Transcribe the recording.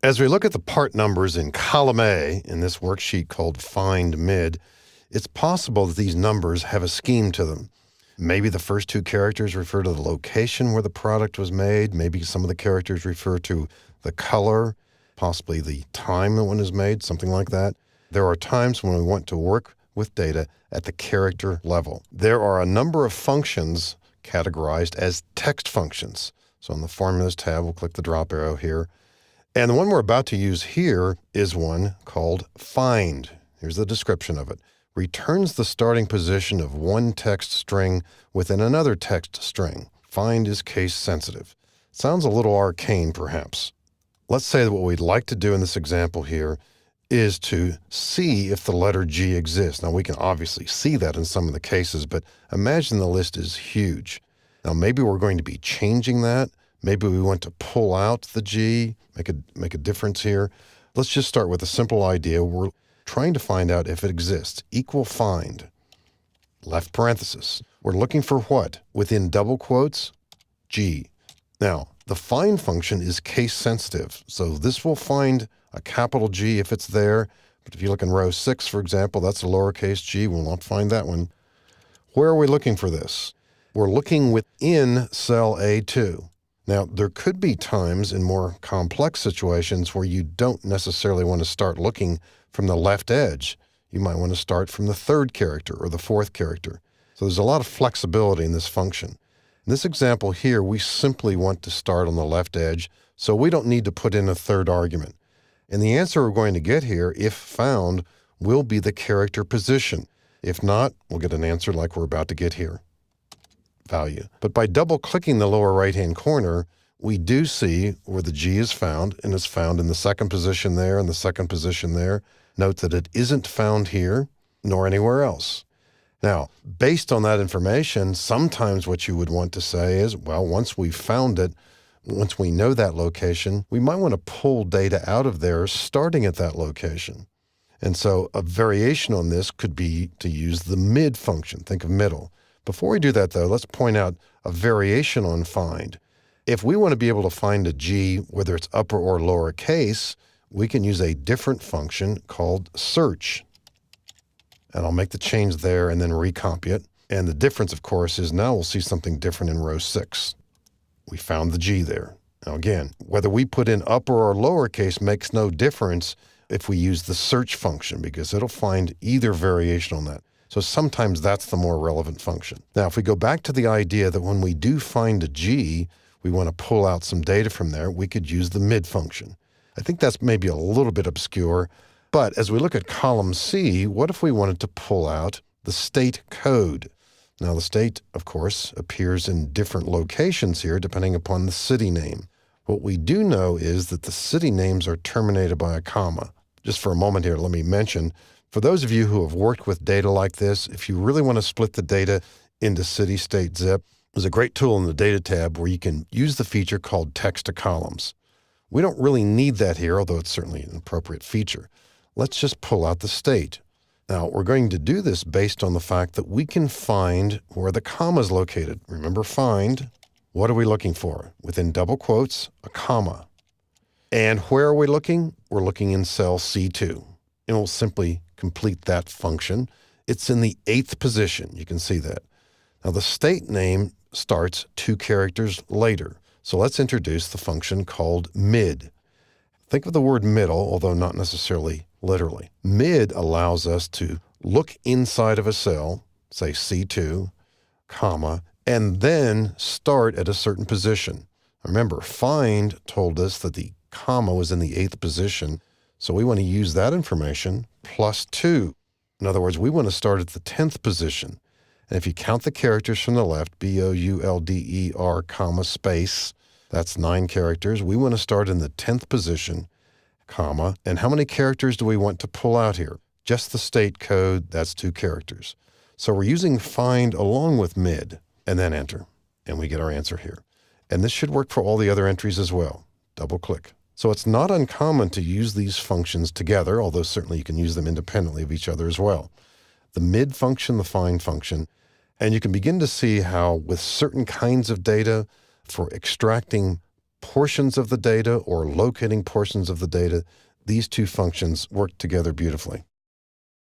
As we look at the part numbers in column A in this worksheet called Find Mid, it's possible that these numbers have a scheme to them. Maybe the first two characters refer to the location where the product was made. Maybe some of the characters refer to the color, possibly the time that one is made, something like that. There are times when we want to work with data at the character level. There are a number of functions categorized as text functions. So on the Formulas tab, we'll click the drop arrow here. And the one we're about to use here is one called find. Here's the description of it. Returns the starting position of one text string within another text string. Find is case sensitive. Sounds a little arcane, perhaps. Let's say that what we'd like to do in this example here is to see if the letter G exists. Now, we can obviously see that in some of the cases, but imagine the list is huge. Now, maybe we're going to be changing that. Maybe we want to pull out the G, make a difference here. Let's just start with a simple idea. We're trying to find out if it exists. Equal find, left parenthesis. We're looking for what? Within double quotes, G. Now, the find function is case sensitive, so this will find a capital G if it's there. But if you look in row 6, for example, that's a lowercase g. We'll not find that one. Where are we looking for this? We're looking within cell A2. Now, there could be times in more complex situations where you don't necessarily want to start looking from the left edge. You might want to start from the third character or the fourth character. So there's a lot of flexibility in this function. In this example here, we simply want to start on the left edge, so we don't need to put in a third argument. And the answer we're going to get here, if found, will be the character position. If not, we'll get an answer like we're about to get here. Value. But by double-clicking the lower right-hand corner, we do see where the G is found, and it's found in the second position there and the second position there. Note that it isn't found here, nor anywhere else. Now, based on that information, sometimes what you would want to say is, well, once we've found it, once we know that location, we might want to pull data out of there starting at that location. And so a variation on this could be to use the mid function. Think of middle. Before we do that, though, let's point out a variation on find. If we want to be able to find a G, whether it's upper or lower case, we can use a different function called search. And I'll make the change there and then recopy it. And the difference, of course, is now we'll see something different in row 6. We found the G there. Now again, whether we put in upper or lowercase makes no difference if we use the search function, because it'll find either variation on that. So sometimes that's the more relevant function. Now, if we go back to the idea that when we do find a G, we want to pull out some data from there, we could use the mid function. I think that's maybe a little bit obscure, but as we look at column C, what if we wanted to pull out the state code? Now, the state, of course, appears in different locations here depending upon the city name. What we do know is that the city names are terminated by a comma. Just for a moment here, let me mention, for those of you who have worked with data like this, if you really want to split the data into city, state, zip, there's a great tool in the Data tab where you can use the feature called text to columns. We don't really need that here, although it's certainly an appropriate feature. Let's just pull out the state. Now, we're going to do this based on the fact that we can find where the comma is located. Remember, find. What are we looking for? Within double quotes, a comma. And where are we looking? We're looking in cell C2. And we'll simply complete that function. It's in the 8th position. You can see that. Now, the state name starts 2 characters later. So let's introduce the function called mid. Think of the word middle, although not necessarily literally. Mid allows us to look inside of a cell, say C2, comma, and then start at a certain position. Remember, find told us that the comma was in the 8th position, so we want to use that information plus 2. In other words, we want to start at the 10th position. And if you count the characters from the left, B-O-U-L-D-E-R, comma, space, that's 9 characters. We want to start in the 10th position, comma, and how many characters do we want to pull out here? Just the state code, that's 2 characters. So we're using find along with mid, and then enter, and we get our answer here. And this should work for all the other entries as well. Double click. So it's not uncommon to use these functions together, although certainly you can use them independently of each other as well. The mid function, the find function, and you can begin to see how with certain kinds of data, for extracting portions of the data or locating portions of the data, these two functions work together beautifully.